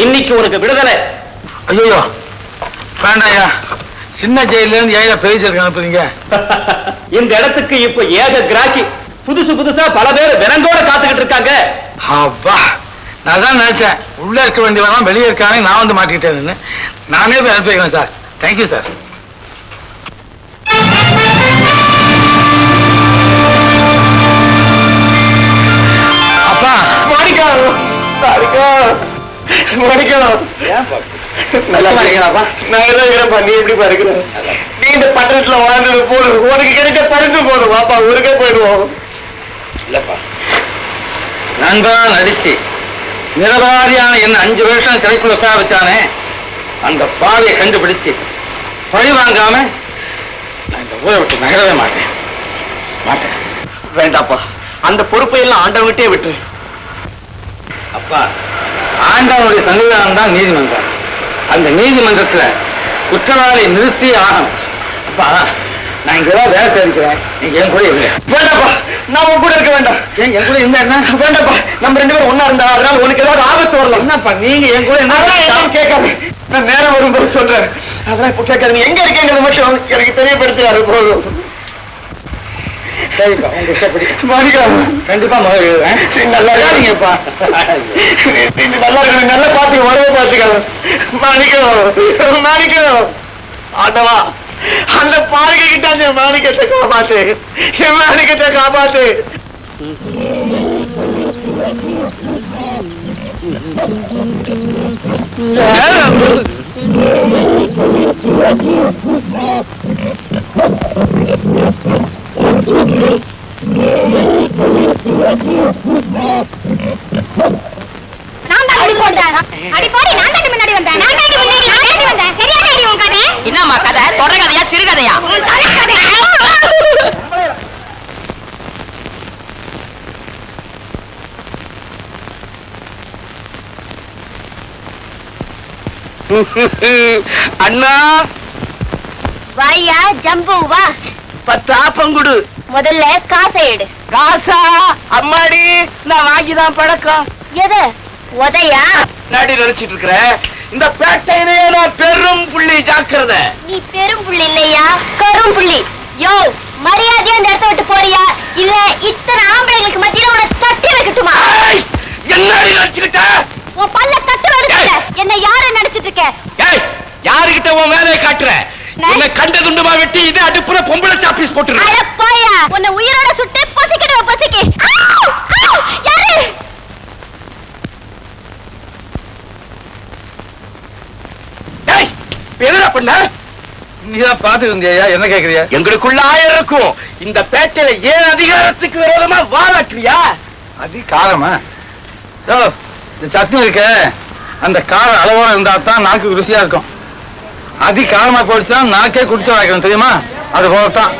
இன்னைக்கு உனக்கு விடுதலை. ஐயோ வேண்டாயா, சின்ன ஜெயில இருந்து ஏழை பெரிய ஜெயிலுக்கு அனுப்புறீங்க? இந்த இடத்துக்கு இப்ப ஏக கிராக்கி, புதுசு புதுசா பல பேர் வினங்கோட காத்துக்கிட்டு இருக்காங்க. அப்பா, நான் தான் நினைச்சேன் உள்ள இருக்க வேண்டியவெல்லாம் வெளியே இருக்கானே, நான் வந்து மாட்டிக்கிட்டேன்னு. நானே போய் அனுப்பி வைக்கிறேன் சார். Thank you sir. அப்பா மாணிக்கா, நீ எப்படி பாருக்கிற? நீ இந்த பட்டணத்துல வாழ்ந்தது போதும், உனக்கு கிடைக்க பறிந்து போதும். வாப்பா, ஊருக்கே போயிடுவோம். இல்லப்பா, நண்பா நடிச்சு நிரபாரியான என்ன 5 வருஷம் சிறைக்குள்ள உட்கார வச்சானே, அந்த பாதையை கண்டுபிடிச்சு பழி வாங்காம நான் இந்த ஊரை விட்டு நகரவே மாட்டேன். வேண்டாப்பா, அந்த பொறுப்பை எல்லாம் ஆண்டவன்கிட்டே விட்டு. அப்பா, ஆண்டவனுடைய சன்னிதானம் தான் நீதிமன்றம். அந்த நீதிமன்றத்துல குற்றவாளியை நிறுத்தி ஆகணும். அப்பா, நான் இங்கதான் வேலை தெரிவிக்கிறேன், நீங்க என் கூட இல்லை. வேண்டாப்பா, நான் உன் கூட இருக்க வேண்டாம். என் கூட இருந்தா என்ன? வேண்டாப்பா, நம்ம 2 பேரும் ஒன்னா இருந்தா அதனால உனக்கு ஏதாவது ஆபத்து வரலாம். என்னப்பா நீங்க என் கூட என்ன கேட்காது, நான் நேரம் வரும்போது சொல்றேன். அதெல்லாம் இப்ப கேட்காது. நீ எங்க இருக்கேங்கிறது மட்டும் எனக்கு தெரியப்படுத்தி போதும். சரிப்பா, உங்க இஷ்டப்படி. கண்டிப்பா நல்லா இருங்கப்பா. நல்லா இருக்கு, நல்லா பாத்து வரவே பாத்துக்கலாம். மாணிக்கம் ஆண்டவா, அந்த பாருங்க கிட்ட அந்த மாணிக்கத்தை காப்பாத்து, என் மாணிக்கத்தை காப்பாத்து. என்னம்மா கதை? தொடர் கதையா சிறுகதையா? அண்ணா வாயா ஜம்பு வா. 10 ஆப்பங்குடு. முதல்ல காசை எடு. காசா? அம்மாடி, நான் வாங்கிதான் பழக்கம். எது உதையா? நாடி நினைச்சிட்டு இருக்கிற இந்த பேட்டையிலே நான் பெரும் புள்ளி, ஜாக்கிரதை. நீ பெரும் புள்ளி இல்லையா, கரும் புள்ளி. யோ, மரியாதையா அந்த இடத்த விட்டு போறியா, இல்ல இத்தனை ஆம்பளைங்களுக்கு மத்தியில உன தட்டி வைக்கட்டுமா? என்னடி நினைச்சுக்கிட்ட? உன் பல்ல தட்டு எடுக்கல. என்ன யார நினைச்சிட்டு இருக்க? யாருகிட்ட உன் வேலையை காட்டுற? உன்னை கண்ட துண்டுமா வெட்டி இது அடுப்புல பொம்பளை சாப்பீஸ் போட்டுரு. அட போயா, உன்னை உயிரோட சுட்டு பசிக்கிடுவ பசிக்கு. யாரு? என்ன பண்ண? நீதான் பாத்துட்டு இருந்தியா, என்ன கேக்குறியா? எங்களுக்குள்ள 1000 இருக்கும். இந்த பேட்டையில ஏன் அதிகாரத்துக்கு விரோதமா வாழாட்டுறியா? அதிகாரமா? இந்த சட்னி இருக்க, அந்த காரம் அளவோட இருந்தா தான் நாக்கு ருசியா இருக்கும். அதிகாரமா போயிடுச்சா நாக்கே குடிச்ச வைக்கணும், தெரியுமா? அது போலத்தான்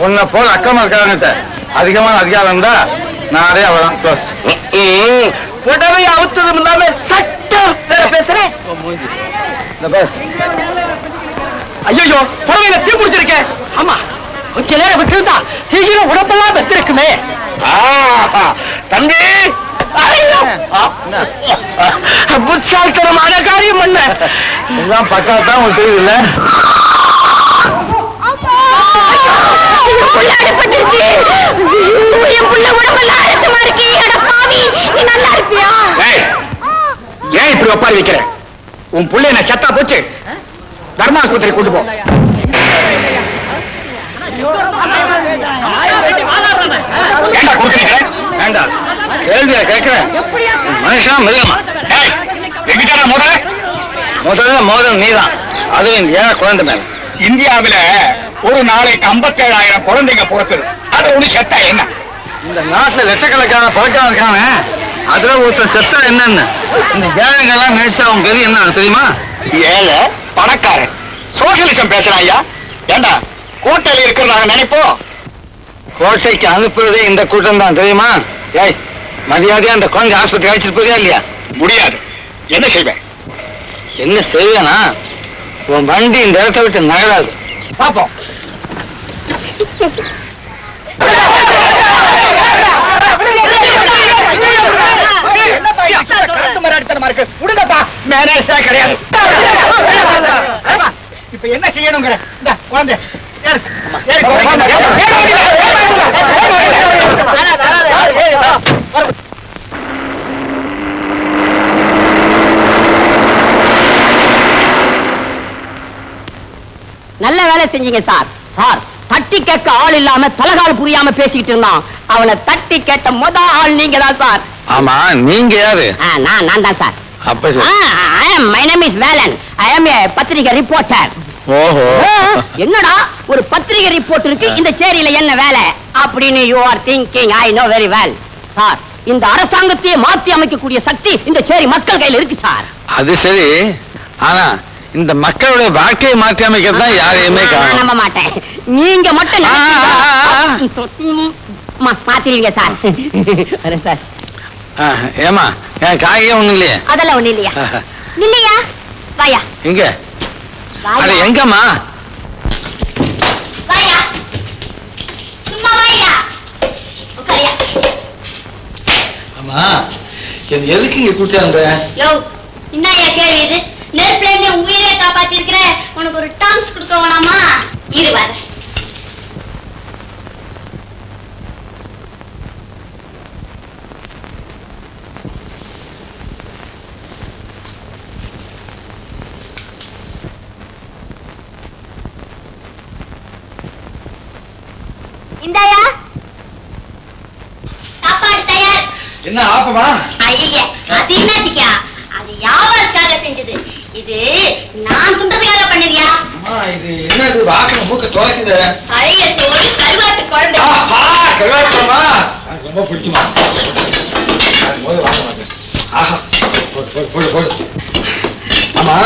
உன்னை போல அக்கமா இருக்காங்க. அதிகமான அதிகாரம் இருந்தா நானே அவதான் க்ளோஸ். புடவை அவுத்ததும் இல்லாம சட்டம் பேசுறேன். ஐயோ, புடவையில தீ குடிச்சிருக்கேன். ஆமா, கொஞ்ச நேரம் விட்டுருந்தா தீயில உடம்பெல்லாம் வச்சிருக்குமே. தம்பி, புத்தாக்கரமான காரியம் பண்ண எல்லாம் பக்காத்தான் உங்களுக்கு தெரியுதுல்ல? ஏன் இப்படி ஒப்பாரி வைக்கிற? உன் புள்ளை என்ன செத்தா போச்சு, தர்மாஸ்பத்திரி கொண்டு போ. வேண்டாம், கேள்வியா கேட்கிறேன். மனுஷன் மிருகமா? முதல்ல மோதல் நீதான், அதுவும் ஏழை குழந்தை மேல. இந்தியாவில ஒரு நாளைக்கு 57,000 குழந்தைங்க பிறக்குது. அதை ஒண்ணு செத்தா என்ன? இந்த நாட்டுல லட்சக்கணக்கான பழக்கம் இருக்காங்க, அதுல ஒருத்தர் செத்தா என்னன்னு இந்த ஏழைங்கெல்லாம் நினைச்சா அவங்க பெரிய என்ன தெரியுமா? ஏழை பணக்காரன் சோசியலிசம் பேசுறான் ஐயா. ஏண்டா, கோட்டையில இருக்கிறதாக நினைப்போம். கோட்டைக்கு அனுப்புறதே இந்த கூட்டம் தான், தெரியுமா? ஏய், மரியாதையா அந்த குழந்தை ஆஸ்பத்திரி அழைச்சிட்டு போறியா இல்லையா? முடியாது. என்ன செய்வேன்? என்ன செய்வேனா? உன் வண்டி இந்த இடத்தை விட்டு நகராது. பாப்போம். மேனேஜா கிடையாது. இப்ப என்ன செய்யணுங்கிற குழந்தை நல்ல வேலை செஞ்சீங்க சார். சார், தட்டி கேட்க ஆள் இல்லாம தலகால் புரியாம பேசிக்கிட்டு இருந்தான். அவனை தட்டி கேட்ட முத ஆள் நீங்க தான் சார். ஆமா, நீங்க யாரு? நான் தான் சார். அப்ப மை நேம் இஸ் வேலன். ஐ அம் ஏ பத்திரிகை ரிப்போர்ட்டர். ஓஹோ, என்னடா ஒரு பத்திரிகை ரிப்போர்ட்டருக்கு இந்த சேரியில என்ன வேலை அப்படின்னு you are thinking. I know very well sir. இந்த அரசாங்கத்தையே மாத்தி அமைக்கக்கூடிய சக்தி இந்த சேரி மக்கள் கையில இருக்கு சார். அது சரி. ஆனா இந்த மக்களுடைய வாழ்க்கையை மாற்றி அமைக்கிறது தான் யாரையுமே நான் நம்ப மாட்டேன். நீங்க மட்டும் மாத்திருவீங்க சார். சார் ஏமா, என் காயே ஒண்ணு இல்லையே? அதெல்லாம் ஒண்ணு இல்லையா? இல்லையா? வாயா. எங்க? அது எங்கம்மா? வாயா. சும்மா வாயா. உட்காரியா. ஆமா, எதுக்கு இங்க கூட்டி வந்த? யோ, என்னையா கேள்வி இது? நெருப்புல இருந்து உயிரை காப்பாத்தி இருக்கிற உனக்கு ஒரு டான்ஸ் கொடுக்க வேணாமா? இரு வர. இந்தாயா, சாப்பாடு தயார். என்ன ஆப்பமா? ஐய, அது என்னத்துக்கா? அது யாவருக்காக செஞ்சது. இது நான் துண்டதுக்காக பண்ணதியா? இது என்னது வாசனை மூக்க துளைக்குது? பழைய சோறு கருவாட்டு குழம்பு. கருவாட்டுமா? ரொம்ப பிடிக்குமா? ஆமா,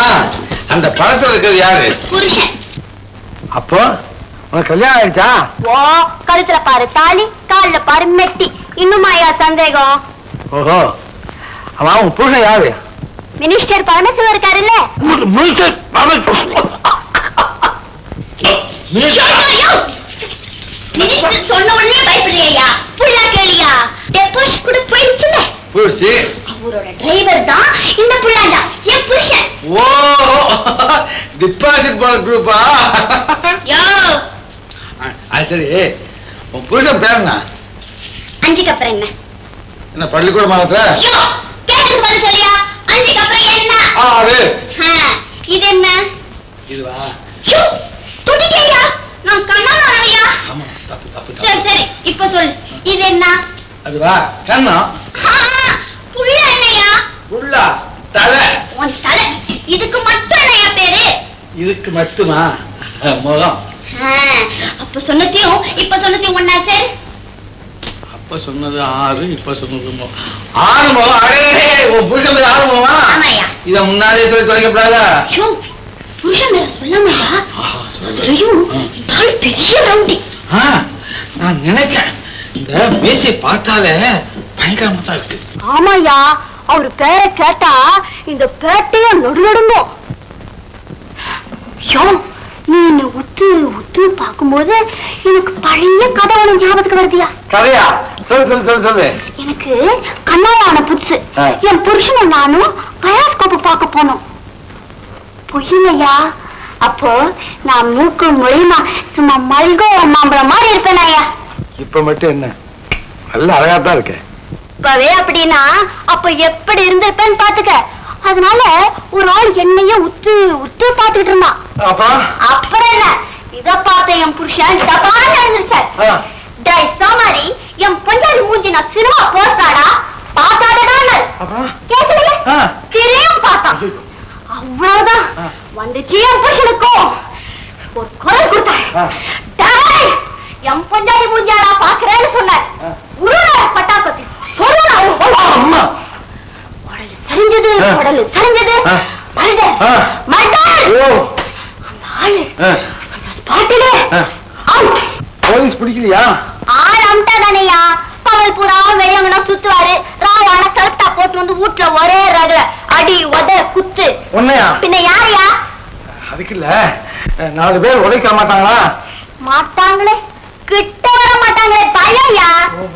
அந்த பழத்துல இருக்கிறது யாரு? புருஷன். அப்போ உனக்கு கல்யாணம் ஆயிடுச்சா? ஓ, கழுத்துல பாரு தாலி, கால்ல பாரு மெட்டி. இன்னுமாயா சந்தேகம்? ஓஹோ, ஆமா, உன் புருஷன் யாரு? மினிஸ்டர் பரமசிவம் இருக்காருல்ல? மினிஸ்டர் சொன்ன உடனே பயப்படுறியா? புள்ளா கேளியா? டெபாசிட் கூட போயிடுச்சுல. புருஷி அவரோட டிரைவர் தான் இந்த புள்ளாண்டா, என் புருஷன். ஓ, டிபாசிட் போல குரூப்பா? யோ, அது சரி, உன் புருஷன் பேர் என்ன? அஞ்சுக்கு அப்புறம் என்ன? என்ன பள்ளிக்கூட மாதத்துல? யோ, கேட்டதுக்கு பதில் சொல்லியா? அஞ்சுக்கு அப்புறம் என்ன? அது இது என்ன? இதுவா? யோ, துடிக்கையா? நான் கண்ணால வரவையா? ஆமா, தப்பு தப்பு சரி சரி, இப்ப சொல்லு. இது என்ன? அதுவா? கண்ணம். புள்ள என்னையா? உள்ளா தலை. உன் தலை. இதுக்கு மட்டும் என்னையா பேரு? இதுக்கு மட்டுமா? முகம். அப்ப சொன்னதையும் இப்ப சொன்னதையும் ஒன்னா சார்? அப்ப சொன்னது 6, இப்ப சொன்னது 6 முகம். அடே, உன் புருஷன் பேர் 6 முகமா? ஆமாயா. இத முன்னாலே சொல்லி தொலைக்கப்படாதா? ஷோ, புருஷன் மேல சொல்லாமையா? அதுலயும் இந்த ஆள் பெரிய ரவுடி. நான் நினைச்சேன், இந்த மேசை பார்த்தாலே பயங்கரமா தான் இருக்கு. ஆமாயா, அவரு பேரை கேட்டா இந்த பேட்டைய நொடுநடுங்கும். ஷோ, நீ என்ன உத்து உத்து பார்க்கும்போது எனக்கு பழைய கதை ஒண்ணு ஞாபகத்துக்கு வருதியா? கதையா? சொல்லு. எனக்கு கண்ணாலான புதுசு. என் புருஷனும் நானும் பயாஸ்கோப்பு பார்க்க போனோம். பொய்யில்லையா? அப்போ நான் மூக்கு மொழிமா சும்மா மல்கோ மாம்பழம் மாதிரி இருப்பேனாயா? இப்ப மட்டும் என்ன, நல்ல அழகா தான் இருக்க. இப்பவே அப்படின்னா அப்ப எப்படி இருந்திருப்பேன்னு பாத்துக்க. அதனால ஒரு ஆள் என்னைய உத்து உத்து பாத்துக்கிட்டு இருந்தான். அப்புறம் என்ன, இத பார்த்த என் புருஷன் டபான்னு எழுந்திருச்சார். டை சோமாரி, என் பொஞ்சாதி மூஞ்சி நான் சினிமா போஸ்டாடா பாத்தாடா கேட்கலையே. திரையும் பார்த்தான். அவ்வளவுதான் வந்துச்சு. என் புருஷனுக்கும் ஒரு குரல் கொடுத்தார். டேய், என் பொஞ்சாதி மூஞ்சியாடா பாக்குறேன்னு சொன்னார். பட்டாக்கத்தி சரிஞ்சது, உடல் சரிஞ்சது. போலீஸ் பிடிக்கலையா? ஆள் அம்ட்டாதானையா? பகல் பூரா வெளியங்கனா சுத்துவாரு. ராவான கரெக்டா போட்டு வந்து வீட்டுல ஒரே ரகல அடி உத குத்து. உன்னையா? பின்ன யாரையா? அதுக்கு இல்ல, 4 பேர் உடைக்க மாட்டாங்களா? மாட்டாங்களே, கிட்ட வர மாட்டாங்களே, பையா.